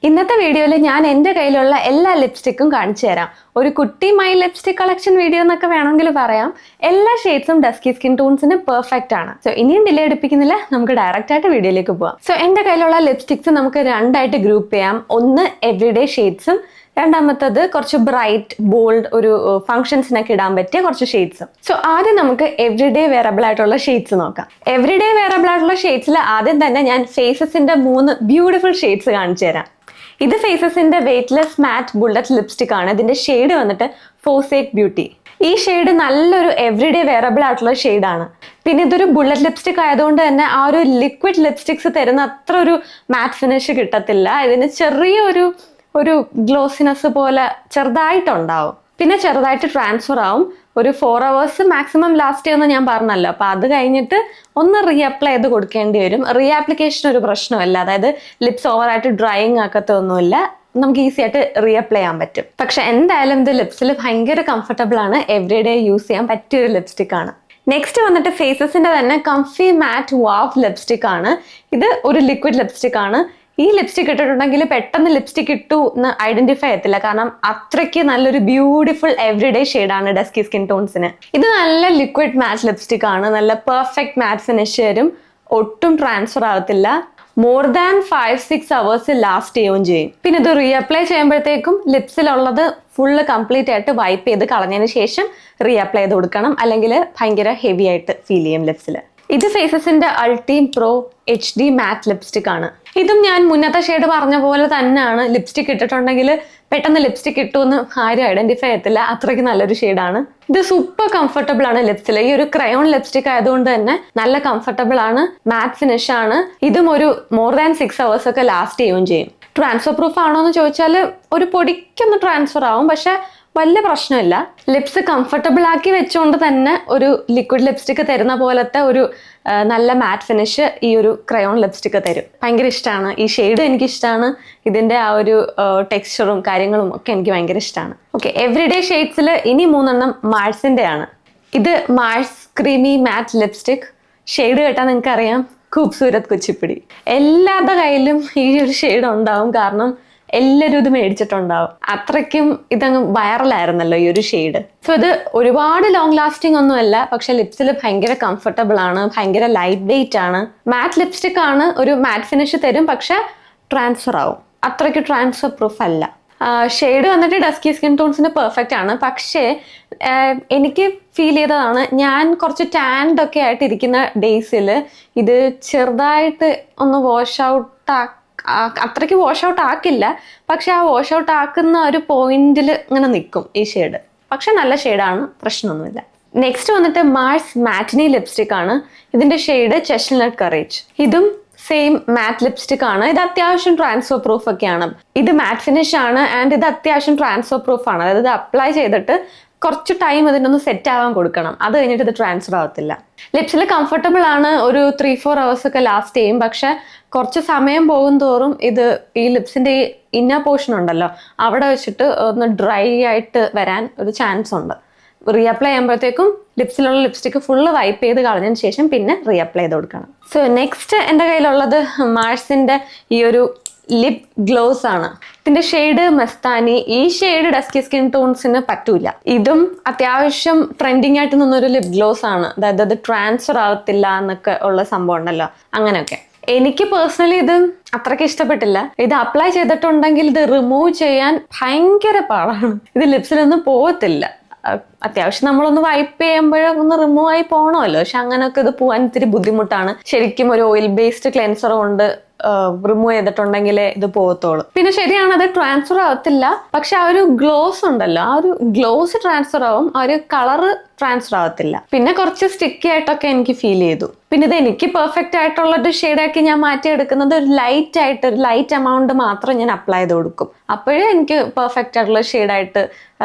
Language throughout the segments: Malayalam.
ഇന്നത്തെ വീഡിയോയിൽ ഞാൻ എൻ്റെ കയ്യിലുള്ള എല്ലാ ലിപ്സ്റ്റിക്കും കാണിച്ചു തരാം. ഒരു കുട്ടി മൈ ലിപ്സ്റ്റിക് കളക്ഷൻ വീഡിയോ എന്നൊക്കെ വേണമെങ്കിൽ പറയാം. എല്ലാ ഷെയ്ഡ്സും ഡസ്കി സ്കിൻ ടോൺസിന് പെർഫെക്റ്റ് ആണ്. സോ ഇനിയും ഡിലേ എടുപ്പിക്കുന്നില്ല, നമുക്ക് ഡയറക്റ്റ് ആയിട്ട് വീഡിയോയിലേക്ക് പോവാം. സോ എൻ്റെ കയ്യിലുള്ള ലിപ്സ്റ്റിക്സ് നമുക്ക് രണ്ടായിട്ട് ഗ്രൂപ്പ് ചെയ്യാം. ഒന്ന് എവറിഡേ ഷെയ്ഡ്സും, രണ്ടാമത്തത് കുറച്ച് ബ്രൈറ്റ് ബോൾഡ് ഒരു ഫംഗ്ഷൻസിനൊക്കെ ഇടാൻ പറ്റിയ കുറച്ച് ഷെയ്ഡ്സും. സോ ആദ്യം നമുക്ക് എവറിഡേ വെയറബിൾ ആയിട്ടുള്ള ഷെയ്ഡ്സ് നോക്കാം. എവറിഡേ വെയറബിൾ ആയിട്ടുള്ള ഷെയ്ഡ്സിൽ ആദ്യം തന്നെ ഞാൻ ഫേസസിന്റെ 3 ബ്യൂട്ടിഫുൾ ഷെയ്ഡ്സ് കാണിച്ചു തരാം. ഇത് ഫേസസിന്റെ വെയ്റ്റ്ലെസ് മാറ്റ് ബുള്ളറ്റ് ലിപ്സ്റ്റിക് ആണ്. ഇതിന്റെ ഷെയ്ഡ് വന്നിട്ട് ഫോസേക്ക് ബ്യൂട്ടി. ഈ ഷെയ്ഡ് നല്ലൊരു എവറിഡേ വെയറബിൾ ആയിട്ടുള്ള ഷെയ്ഡാണ്. പിന്നെ ഇതൊരു ബുള്ളറ്റ് ലിപ്സ്റ്റിക് ആയതുകൊണ്ട് തന്നെ ആ ഒരു ലിക്വിഡ് ലിപ്സ്റ്റിക്സ് തരുന്ന അത്ര ഒരു മാറ്റ് ഫിനിഷ് കിട്ടത്തില്ല. ഇതിന് ചെറിയൊരു ഗ്ലോസിനെസ് പോലെ ചെറുതായിട്ടുണ്ടാവും. പിന്നെ ചെറുതായിട്ട് ട്രാൻസ്ഫർ ആവും. ഒരു 4 hours മാക്സിമം ലാസ്റ്റ് ചെയ്യുമെന്ന് ഞാൻ പറഞ്ഞല്ലോ. അപ്പൊ അത് കഴിഞ്ഞിട്ട് ഒന്ന് റീഅപ്ലൈ ചെയ്ത് കൊടുക്കേണ്ടി വരും. റീആപ്ലിക്കേഷൻ ഒരു പ്രശ്നമല്ല, അതായത് ലിപ്സ് ഓവറായിട്ട് ഡ്രൈയിങ് ആക്കത്തൊന്നുമില്ല, നമുക്ക് ഈസി ആയിട്ട് റീഅപ്ലൈ ചെയ്യാൻ പറ്റും. പക്ഷെ എന്തായാലും ഇത് ലിപ്സിൽ ഭയങ്കര കംഫർട്ടബിൾ ആണ്, എവറിഡേ യൂസ് ചെയ്യാൻ പറ്റിയൊരു ലിപ്സ്റ്റിക് ആണ്. നെക്സ്റ്റ് വന്നിട്ട് ഫേസസിന്റെ തന്നെ കംഫി മാറ്റ് വാവ് ലിപ്സ്റ്റിക് ആണ്. ഇത് ഒരു ലിക്വിഡ് ലിപ്സ്റ്റിക് ആണ്. ഈ ലിപ്സ്റ്റിക് ഇട്ടിട്ടുണ്ടെങ്കിൽ പെട്ടെന്ന് ലിപ്സ്റ്റിക് ഇട്ടു എന്ന് ഐഡന്റിഫൈ ചെയ്യത്തില്ല, കാരണം അത്രയ്ക്ക് നല്ലൊരു ബ്യൂട്ടിഫുൾ എവറിഡേ ഷെയ്ഡാണ് ഡസ്കി സ്കിൻ ടോൺസിന്. ഇത് നല്ല ലിക്വിഡ് മാറ്റ് ലിപ്സ്റ്റിക് ആണ്. നല്ല പെർഫെക്റ്റ് മാറ്റ് ഫിനിഷ് വരും, ഒട്ടും ട്രാൻസ്ഫർ ആവത്തില്ല, മോർ ദാൻ 5-6 hours ലാസ്റ്റ് ചെയ്യുകയും ചെയ്യും. പിന്നെ ഇത് റീഅപ്ലൈ ചെയ്യുമ്പോഴത്തേക്കും ലിപ്സിലുള്ളത് ഫുള്ള് കംപ്ലീറ്റ് ആയിട്ട് വൈപ്പ് ചെയ്ത് കളഞ്ഞതിന് ശേഷം റീഅപ്ലൈ ചെയ്ത് കൊടുക്കണം, അല്ലെങ്കിൽ ഭയങ്കര ഹെവി ആയിട്ട് ഫീൽ ചെയ്യും ലിപ്സിൽ. ഇത് ഫേസസിന്റെ അൾട്ടീം പ്രോ HD മാറ്റ് ലിപ്സ്റ്റിക് ആണ്. ഇതും ഞാൻ മുന്നത്തെ ഷെയ്ഡ് പറഞ്ഞ പോലെ തന്നെയാണ്. ലിപ്സ്റ്റിക് ഇട്ടിട്ടുണ്ടെങ്കിൽ പെട്ടെന്ന് ലിപ്സ്റ്റിക് ഇട്ടു എന്ന് ആരും ഐഡന്റിഫൈ ചെയ്യത്തില്ല, അത്രയ്ക്ക് നല്ലൊരു ഷെയ്ഡാണ്. ഇത് സൂപ്പർ കംഫർട്ടബിൾ ആണ് ലിപ്സിൽ. ഈ ഒരു ക്രയോൺ ലിപ്സ്റ്റിക് ആയതുകൊണ്ട് തന്നെ നല്ല കംഫർട്ടബിൾ ആണ്, മാറ്റ് ഫിനിഷ് ആണ്. ഇതും ഒരു മോർ ദാൻ 6 hours ഒക്കെ ലാസ്റ്റ് ചെയ്യുകയും ചെയ്യും. ട്രാൻസ്ഫർ പ്രൂഫ് ആണോ എന്ന് ചോദിച്ചാൽ ഒരു പൊടിക്കൊന്ന് ട്രാൻസ്ഫർ ആവും, പക്ഷെ വലിയ പ്രശ്നമില്ല. ലിപ്സ് കംഫർട്ടബിൾ ആക്കി വെച്ചുകൊണ്ട് തന്നെ ഒരു ലിക്വിഡ് ലിപ്സ്റ്റിക് തരുന്ന പോലത്തെ ഒരു നല്ല മാറ്റ് ഫിനിഷ് ഈ ഒരു ക്രയോൺ ലിപ്സ്റ്റിക് തരും. ഭയങ്കര ഇഷ്ടമാണ് ഈ ഷെയ്ഡ്, എനിക്ക് ഇഷ്ടമാണ്. ഇതിന്റെ ആ ഒരു ടെക്സ്ചറും കാര്യങ്ങളും ഒക്കെ എനിക്ക് ഭയങ്കര ഇഷ്ടമാണ്. ഓക്കെ, എവറിഡേ ഷെയ്ഡ്സിൽ ഇനി 3 മാഴ്സിന്റെ ആണ്. ഇത് മാഴ്സ് ക്രീമി മാറ്റ് ലിപ്സ്റ്റിക്. ഷെയ്ഡ് കേട്ടാൽ നിങ്ങൾക്ക് അറിയാം, ഖൂബ്സൂരത് കുച്ചിപ്പിടി. എല്ലാവരുടെ കയ്യിലും ഈ ഒരു ഷെയ്ഡ് ഉണ്ടാവും, കാരണം എല്ലാവരും ഇത് മേടിച്ചിട്ടുണ്ടാവും. അത്രയ്ക്കും ഇതങ്ങ് വൈറലായിരുന്നല്ലോ ഈ ഒരു ഷെയ്ഡ്. സോ ഇത് ഒരുപാട് ലോങ് ലാസ്റ്റിംഗ് ഒന്നുമല്ല, പക്ഷെ ലിപ്സിൽ ഭയങ്കര കംഫർട്ടബിൾ ആണ്, ഭയങ്കര ലൈറ്റ് വെയിറ്റ് ആണ്. മാറ്റ് ലിപ്സ്റ്റിക് ആണ്, ഒരു മാറ്റ് ഫിനിഷ് തരും, പക്ഷെ ട്രാൻസ്ഫർ ആവും. അത്രയ്ക്ക് ട്രാൻസ്ഫർ പ്രൂഫ് അല്ല. ഷെയ്ഡ് വന്നിട്ട് ഡസ്കി സ്കിൻ ടോൺസിന് പെർഫെക്റ്റ് ആണ്. പക്ഷേ എനിക്ക് ഫീൽ ചെയ്തതാണ്, ഞാൻ കുറച്ച് ടാൻഡ് ഒക്കെ ആയിട്ട് ഇരിക്കുന്ന ഡേയ്സിൽ ഇത് ചെറുതായിട്ട് ഒന്ന് വാഷ് ഔട്ട് അത്രയ്ക്ക് വാഷ് ഔട്ട് ആക്കില്ല, പക്ഷെ ആ വാഷ് ഔട്ട് ആക്കുന്ന ഒരു പോയിന്റിൽ ഇങ്ങനെ നിൽക്കും ഈ ഷെയ്ഡ്. പക്ഷെ നല്ല ഷെയ്ഡാണ്, പ്രശ്നമൊന്നുമില്ല. നെക്സ്റ്റ് വന്നിട്ട് മാഴ്സ് മാറ്റിനി ലിപ്സ്റ്റിക് ആണ്. ഇതിന്റെ ഷെയ്ഡ് ചെസ്റ്റ്നട്ട് കറേജ്. ഇതും സെയിം മാറ്റ് ലിപ്സ്റ്റിക് ആണ്. ഇത് അത്യാവശ്യം ട്രാൻസ്ഫർ പ്രൂഫ് ഒക്കെയാണ്. ഇത് മാറ്റ് ഫിനിഷ് ആണ് ആൻഡ് ഇത് അത്യാവശ്യം ട്രാൻസ്ഫർ പ്രൂഫ് ആണ്. അതായത് ഇത് അപ്ലൈ ചെയ്തിട്ട് കുറച്ച് ടൈം ഇതിനൊന്ന് സെറ്റ് ആവാൻ കൊടുക്കണം, അത് കഴിഞ്ഞിട്ട് ഇത് ട്രാൻസ്ഫർ ആവത്തില്ല. ലിപ്സിൽ കംഫർട്ടബിൾ ആണ്, ഒരു 3-4 hours ഒക്കെ ലാസ്റ്റ് ചെയ്യും. പക്ഷെ കുറച്ച് സമയം പോകും തോറും ഇത് ഈ ലിപ്സിന്റെ ഈ ഇന്നർ പോർഷൻ ഉണ്ടല്ലോ, അവിടെ വെച്ചിട്ട് ഒന്ന് ഡ്രൈ ആയിട്ട് വരാൻ ഒരു ചാൻസ് ഉണ്ട്. റീഅപ്ലൈ ചെയ്യുമ്പോഴത്തേക്കും ലിപ്സിലുള്ള ലിപ്സ്റ്റിക്ക് ഫുള്ള് വൈപ്പ് ചെയ്ത് കളഞ്ഞതിന് ശേഷം പിന്നെ റീഅപ്ലൈ ചെയ്ത് കൊടുക്കണം. സോ നെക്സ്റ്റ് എൻ്റെ കയ്യിലുള്ളത് മാഴ്സിന്റെ ഈ ഒരു ലിപ് ഗ്ലോസ് ആണ്. ഇതിന്റെ ഷെയ്ഡ് മസ്താനി. ഈ ഷെയ്ഡ് ഡസ്കി സ്കിൻ ടോൺസിന് പറ്റൂല. ഇതും അത്യാവശ്യം ട്രെൻഡിങ് ആയിട്ട് നിന്നൊരു ലിപ് ഗ്ലോസ് ആണ്. അതായത് അത് ട്രാൻസ്ഫർ ആവത്തില്ല എന്നൊക്കെ ഉള്ള സംഭവം ഉണ്ടല്ലോ, അങ്ങനെയൊക്കെ. എനിക്ക് പേഴ്സണലി ഇത് അത്രയ്ക്ക് ഇഷ്ടപ്പെട്ടില്ല. ഇത് അപ്ലൈ ചെയ്തിട്ടുണ്ടെങ്കിൽ ഇത് റിമൂവ് ചെയ്യാൻ ഭയങ്കര പാടാണ്. ഇത് ലിപ്സിലൊന്നും പോകത്തില്ല. അത്യാവശ്യം നമ്മളൊന്ന് വൈപ്പ് ചെയ്യുമ്പോഴും ഒന്ന് റിമൂവ് ആയി പോകണമല്ലോ, പക്ഷെ അങ്ങനെയൊക്കെ ഇത് പോകാൻ ഇത്തിരി ബുദ്ധിമുട്ടാണ്. ശരിക്കും ഒരു ഓയിൽ ബേസ്ഡ് ക്ലെൻസർ കൊണ്ട് റിമൂവ് ചെയ്തിട്ടുണ്ടെങ്കിലേ ഇത് പോകത്തുള്ളൂ. പിന്നെ ശരിയാണ്, അത് ട്രാൻസ്ഫർ ആവത്തില്ല, പക്ഷെ ആ ഒരു ഗ്ലോസ് ഉണ്ടല്ലോ, ആ ഒരു ഗ്ലോസ് ട്രാൻസ്ഫർ ആവും, ആ ഒരു കളറ് ട്രാൻസ്ഫർ ആവത്തില്ല. പിന്നെ കുറച്ച് സ്റ്റിക്കി ആയിട്ടൊക്കെ എനിക്ക് ഫീൽ ചെയ്തു. പിന്നെ ഇത് എനിക്ക് പെർഫെക്റ്റ് ആയിട്ടുള്ള ഒരു ഷെയ്ഡാക്കി ഞാൻ മാറ്റിയെടുക്കുന്നത് ഒരു ലൈറ്റ് ആയിട്ട്, ഒരു ലൈറ്റ് എമൗണ്ട് മാത്രം ഞാൻ അപ്ലൈ ചെയ്ത് കൊടുക്കും. അപ്പോഴേ എനിക്ക് പെർഫെക്റ്റ് ആയിട്ടുള്ള ഷെയ്ഡായിട്ട്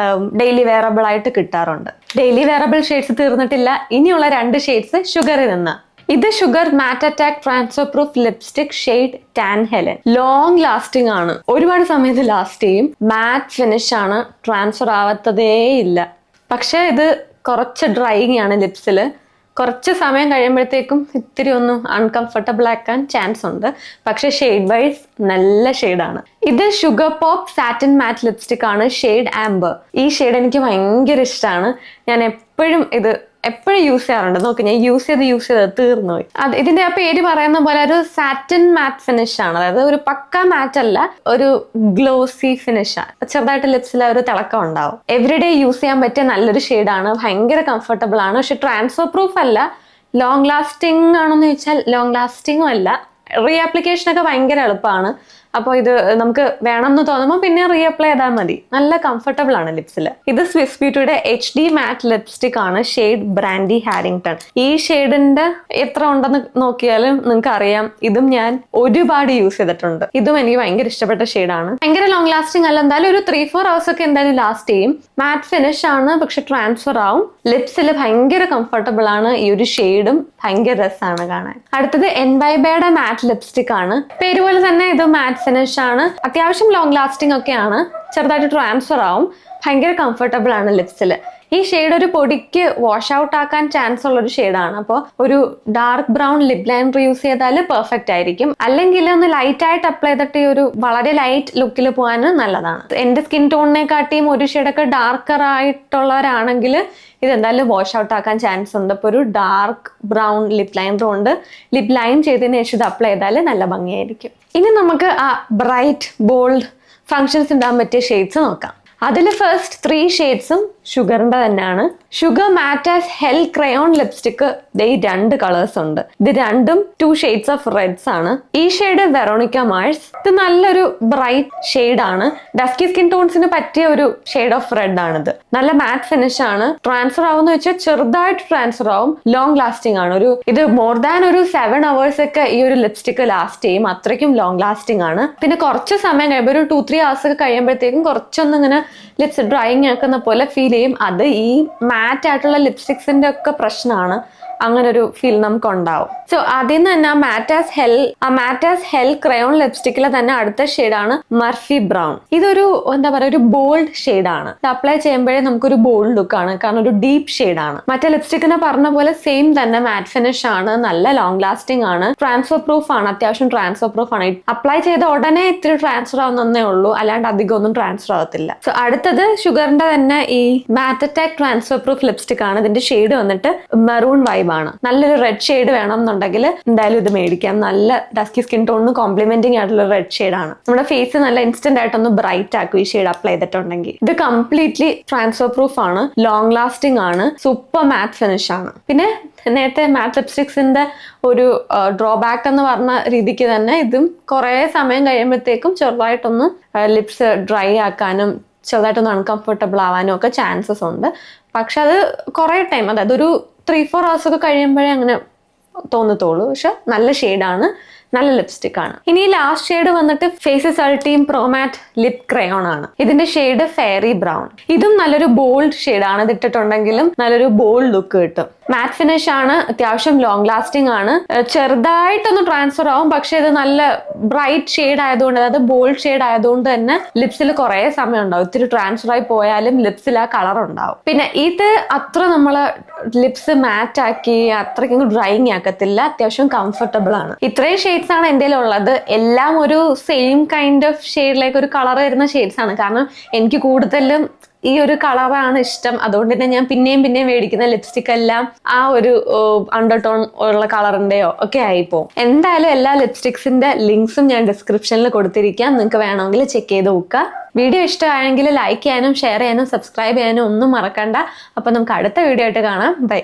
ഡെയിലി വെയറബിൾ ആയിട്ട് കിട്ടാറുണ്ട്. ഡെയിലി വെയറബിൾ ഷെയ്ഡ്സ് തീർന്നിട്ടില്ല, ഇനിയുള്ള 2 ഷെയ്ഡ്സ് ഷുഗറിൽ നിന്ന്. ഇത് sugar matte attack transfer proof lipstick shade Tan Halen. Long lasting ആണ്, ഒരുപാട് സമയത്ത് ലാസ്റ്റ് ചെയ്യും. മാറ്റ് ഫിനിഷ് ആണ്, ട്രാൻസ്ഫർ ആവാത്തതേ ഇല്ല. പക്ഷെ ഇത് കുറച്ച് ഡ്രൈയിങ് ആണ് ലിപ്സിൽ. കുറച്ച് സമയം കഴിയുമ്പോഴത്തേക്കും ഇത്തിരി ഒന്ന് അൺകംഫർട്ടബിൾ ആക്കാൻ ചാൻസ് ഉണ്ട്. പക്ഷെ ഷെയ്ഡ് വൈസ് നല്ല ഷെയ്ഡാണ്. ഇത് sugar pop satin matte lipstick ആണ്, ഷെയ്ഡ് ആംബർ. ഈ ഷെയ്ഡ് എനിക്ക് ഭയങ്കര ഇഷ്ടമാണ്. ഞാൻ എപ്പോഴും യൂസ് ചെയ്യാറുണ്ട്. നോക്ക്, ഞാൻ യൂസ് ചെയ്ത് തീർന്നുപോയി. ഇതിന്റെ ആ പേര് പറയുന്ന പോലെ ഒരു സാറ്റിൻ മാറ്റ് ഫിനിഷ് ആണ്. അതായത് ഒരു പക്ക മാറ്റ് അല്ല, ഒരു ഗ്ലോസി ഫിനിഷ് ആണ്. ചെറുതായിട്ട് ലിപ്സിൽ ഒരു തിളക്കം ഉണ്ടാവും. എവറിഡേ യൂസ് ചെയ്യാൻ പറ്റിയ നല്ലൊരു ഷെയ്ഡാണ്. ഭയങ്കര കംഫർട്ടബിൾ ആണ്. പക്ഷെ ട്രാൻസ്ഫർ പ്രൂഫ് അല്ല. ലോങ് ലാസ്റ്റിംഗ് ആണെന്ന് ചോദിച്ചാൽ ലോങ് ലാസ്റ്റിംഗും അല്ല. റീ ആപ്ലിക്കേഷൻ ഒക്കെ ഭയങ്കര എളുപ്പമാണ്. അപ്പോൾ ഇത് നമുക്ക് വേണമെന്ന് തോന്നുമ്പോൾ പിന്നെ റീഅപ്ലൈ ചെയ്താൽ മതി. നല്ല കംഫർട്ടബിൾ ആണ് ലിപ്സിൽ. ഇത് സ്വിസ് ബ്യൂട്ടിയുടെ HD മാറ്റ് ലിപ്സ്റ്റിക് ആണ്, ഷെയ്ഡ് ബ്രാൻഡി ഹാരിങ്ടൺ. ഈ ഷെയ്ഡിന്റെ എത്ര ഉണ്ടെന്ന് നോക്കിയാലും നിങ്ങൾക്ക് അറിയാം. ഇതും ഞാൻ ഒരുപാട് യൂസ് ചെയ്തിട്ടുണ്ട്. ഇതും എനിക്ക് ഭയങ്കര ഇഷ്ടപ്പെട്ട ഷെയ്ഡാണ്. ഭയങ്കര ലോങ് ലാസ്റ്റിംഗ് അല്ല, എന്തായാലും ഒരു 3-4 hours ഒക്കെ എന്തായാലും ലാസ്റ്റ് ചെയ്യും. മാറ്റ് ഫിനിഷ് ആണ്, പക്ഷെ ട്രാൻസ്ഫർ ആവും. ലിപ്സിൽ ഭയങ്കര കംഫർട്ടബിൾ ആണ്. ഈ ഒരു ഷെയ്ഡും ഭയങ്കര രസമാണ് കാണാൻ. അടുത്തത് എൻവൈബയുടെ മാറ്റ് ലിപ്സ്റ്റിക് ആണ്. പേര് പോലെ തന്നെ ഇത് മാറ്റ് ഫിനിഷ് ആണ്. അത്യാവശ്യം ലോങ് ലാസ്റ്റിംഗ് ഒക്കെയാണ്. ചെറുതായിട്ട് ട്രാൻസ്ഫർ ആവും. ഭയങ്കര കംഫർട്ടബിൾ ആണ് ലിപ്സിൽ. ഈ ഷെയ്ഡ് ഒരു പൊടിക്ക് വാഷ് ഔട്ട് ആക്കാൻ ചാൻസ് ഉള്ള ഒരു ഷെയ്ഡാണ്. അപ്പോൾ ഒരു dark brown lip liner use ചെയ്താൽ പെർഫെക്റ്റ് ആയിരിക്കും. അല്ലെങ്കിൽ ഒന്ന് ലൈറ്റ് ആയിട്ട് അപ്ലൈ ചെയ്തിട്ട് ഈ ഒരു വളരെ ലൈറ്റ് ലുക്കിൽ പോകാൻ നല്ലതാണ്. എന്റെ സ്കിൻ ടോണിനെക്കാട്ടിയും ഒരു ഷെയ്ഡൊക്കെ ഡാർക്കർ ആയിട്ടുള്ളവരാണെങ്കിൽ ഇതെന്തായാലും വാഷ് ഔട്ട് ആക്കാൻ ചാൻസ് ഉണ്ട്. അപ്പോൾ ഒരു ഡാർക്ക് ബ്രൗൺ ലിപ് ലൈനർ കൊണ്ട് ലിപ് ലൈൻ ചെയ്തതിന് ശേഷം ഇത് അപ്ലൈ ചെയ്താൽ നല്ല ഭംഗിയായിരിക്കും. ഇനി നമുക്ക് ആ ബ്രൈറ്റ് ബോൾഡ് ഫങ്ഷൻസ് ഉണ്ടാകാൻ പറ്റിയ ഷെയ്ഡ്സ് നോക്കാം. അതിൽ ഫസ്റ്റ് 3 ഷെയ്ഡ്സും ഷുഗറിന്റെ തന്നെയാണ്. ഷുഗർ മാറ്റാസ് ഹെൽ ക്രയോൺ ലിപ്സ്റ്റിക് ഈ 2 കളേഴ്സ് ഉണ്ട്. ഇത് രണ്ടും 2 shades ഓഫ് റെഡ്സ് ആണ്. ഈ ഷെയ്ഡ് വെറോണിക്ക മാഴ്സ്. ഇത് നല്ലൊരു ബ്രൈറ്റ് ഷെയ്ഡ് ആണ്. ഡസ്കി സ്കിൻ ടോൺസിന് പറ്റിയ ഒരു ഷെയ്ഡ് ഓഫ് റെഡ് ആണിത്. നല്ല മാറ്റ് ഫിനിഷ് ആണ്. ട്രാൻസ്ഫർ ആവുമെന്ന് വെച്ചാൽ ചെറുതായിട്ട് ട്രാൻസ്ഫർ ആവും. ലോങ് ലാസ്റ്റിംഗ് ആണ്. ഇത് മോർ ദാൻ ഒരു 7 hours ഒക്കെ ഈ ഒരു ലിപ്സ്റ്റിക് ലാസ്റ്റ് ചെയ്യും. അത്രയ്ക്കും ലോങ് ലാസ്റ്റിംഗ് ആണ്. പിന്നെ കുറച്ച് സമയം കഴിയുമ്പോൾ ഒരു 2-3 hours ഒക്കെ കഴിയുമ്പോഴത്തേക്കും കുറച്ചൊന്നും ഇങ്ങനെ ലിപ്സ് ഡ്രൈയിങ് ആക്കുന്ന പോലെ ഫീൽ ചെയ്യും. അത് ഈ മാറ്റ് ആയിട്ടുള്ള ലിപ്സ്റ്റിക്സിന്റെ ഒക്കെ പ്രശ്നമാണ്. അങ്ങനെ ഒരു ഫീൽ നമുക്ക് ഉണ്ടാവും. സോ ആദ്യം തന്നെ മാറ്റാസ് ഹെൽ ക്രയോൺ ലിപ്സ്റ്റിക്കിലെ തന്നെ അടുത്ത ഷെയ്ഡാണ് മർഫി ബ്രൗൺ. ഇതൊരു എന്താ പറയുക, ഒരു ബോൾഡ് ഷെയ്ഡാണ്. ഇത് അപ്ലൈ ചെയ്യുമ്പോഴേ നമുക്കൊരു ബോൾഡ് ലുക്കാണ്. കാരണം ഒരു ഡീപ്പ് ഷെയ്ഡാണ്. മറ്റേ ലിപ്സ്റ്റിക്കിനെ പറഞ്ഞ പോലെ സെയിം തന്നെ മാറ്റ് ഫിനിഷ് ആണ്. നല്ല ലോങ് ലാസ്റ്റിംഗ് ആണ്. ട്രാൻസ്ഫർ പ്രൂഫ് ആണ്. അത്യാവശ്യം ട്രാൻസ്ഫർ പ്രൂഫ് ആണ്. അപ്ലൈ ചെയ്ത ഉടനെ ഇത്തിരി ട്രാൻസ്ഫർ ആവുന്നേ ഉള്ളൂ. അല്ലാണ്ട് അധികം ഒന്നും ട്രാൻസ്ഫർ ആവത്തില്ല. സോ അടുത്തത് ഷുഗറിന്റെ തന്നെ ഈ മാറ്ററ്റാക് ട്രാൻസ്ഫർ പ്രൂഫ് ലിപ്സ്റ്റിക് ആണ്. ഇതിന്റെ ഷെയ്ഡ് വന്നിട്ട് മെറൂൺ വൈബ് ആണ്. നല്ലൊരു റെഡ് ഷെയ്ഡ് വേണം എന്നുണ്ടെങ്കിൽ എന്തായാലും ഇത് മേടിക്കാം. നല്ല ഡസ്കി സ്കിൻ ടോണിന് കോംപ്ലിമെന്റിങ് ആയിട്ടുള്ള റെഡ് ഷെയ്ഡ് ആണ്. നമ്മുടെ ഫേസ് നല്ല ഇൻസ്റ്റന്റ് ആയിട്ടൊന്ന് ബ്രൈറ്റ് ആക്കും ഈ ഷെയ്ഡ് അപ്ലൈ ചെയ്തിട്ടുണ്ടെങ്കിൽ. ഇത് കംപ്ലീറ്റ്ലി ട്രാൻസ്ഫർ പ്രൂഫ് ആണ്. ലോങ് ലാസ്റ്റിംഗ് ആണ്. സൂപ്പർ മാറ്റ് ഫിനിഷ് ആണ്. പിന്നെ നേരത്തെ മാറ്റ് ലിപ്സ്റ്റിക്സിന്റെ ഒരു ഡ്രോബാക്ക് എന്ന് പറഞ്ഞ രീതിക്ക് തന്നെ ഇതും കുറെ സമയം കഴിയുമ്പോഴത്തേക്കും ചെറുതായിട്ടൊന്ന് ലിപ്സ് ഡ്രൈ ആക്കാനും ചെറുതായിട്ടൊന്ന് അൺകംഫർട്ടബിൾ ആവാനും ഒക്കെ ചാൻസസ് ഉണ്ട്. പക്ഷെ അത് കുറെ ടൈം, അതായത് ഒരു 3-4 hours ഒക്കെ കഴിയുമ്പോഴേ അങ്ങനെ തോന്നത്തുള്ളൂ. പക്ഷെ നല്ല ഷെയ്ഡാണ്. നല്ല ലിപ്സ്റ്റിക് ആണ്. ഇനി ലാസ്റ്റ് ഷെയ്ഡ് വന്നിട്ട് ഫേസസ് അൾട്ടീം പ്രോമാറ്റ് ലിപ് ക്രയോൺ ആണ്. ഇതിന്റെ ഷെയ്ഡ് ഫെയറി ബ്രൗൺ. ഇതും നല്ലൊരു ബോൾഡ് ഷെയ്ഡാണ്. ഇത് ഇട്ടിട്ടുണ്ടെങ്കിലും നല്ലൊരു ബോൾഡ് ലുക്ക് കിട്ടും. മാറ്റ് ഫിനിഷ് ആണ്. അത്യാവശ്യം ലോങ് ലാസ്റ്റിംഗ് ആണ്. ചെറുതായിട്ടൊന്ന് ട്രാൻസ്ഫർ ആവും. പക്ഷെ ഇത് നല്ല ബ്രൈറ്റ് ഷെയ്ഡ് ആയതുകൊണ്ട്, അതായത് ബോൾഡ് ഷെയ്ഡ് ആയതുകൊണ്ട് തന്നെ ലിപ്സിൽ കുറെ സമയം ഉണ്ടാവും. ഇത്തിരി ട്രാൻസ്ഫർ ആയി പോയാലും ലിപ്സിൽ ആ കളർ ഉണ്ടാവും. പിന്നെ ഇത് അത്ര നമ്മള് ലിപ്സ് മാറ്റ് ആക്കി അത്രയ്ക്കും ഡ്രൈയിങ് ആക്കത്തില്ല. അത്യാവശ്യം കംഫർട്ടബിൾ ആണ്. ഇത്രയും ഷെയ്ഡ്സ് ആണ് എൻ്റെ ഉള്ളത്. എല്ലാം ഒരു സെയിം കൈൻഡ് ഓഫ് ഷെയ്ഡിലേക്ക് ഒരു കളർ വരുന്ന ഷെയ്ഡ്സ് ആണ്. കാരണം എനിക്ക് കൂടുതലും ഈ ഒരു കളറാണ് ഇഷ്ടം. അതുകൊണ്ട് തന്നെ ഞാൻ പിന്നെയും മേടിക്കുന്ന ലിപ്സ്റ്റിക് എല്ലാം ആ ഒരു അണ്ടർടോൺ ഉള്ള കളറിന്റെയോ ഒക്കെ ആയിപ്പോവും. എന്തായാലും എല്ലാ ലിപ്സ്റ്റിക്സിന്റെ ലിങ്ക്സും ഞാൻ ഡിസ്ക്രിപ്ഷനിൽ കൊടുത്തിരിക്കാം. നിങ്ങൾക്ക് വേണമെങ്കിൽ ചെക്ക് ചെയ്ത് നോക്കുക. വീഡിയോ ഇഷ്ടമായെങ്കിൽ ലൈക്ക് ചെയ്യാനും ഷെയർ ചെയ്യാനും സബ്സ്ക്രൈബ് ചെയ്യാനും ഒന്നും മറക്കണ്ട. അപ്പൊ നമുക്ക് അടുത്ത വീഡിയോ ആയിട്ട് കാണാം. ബൈ.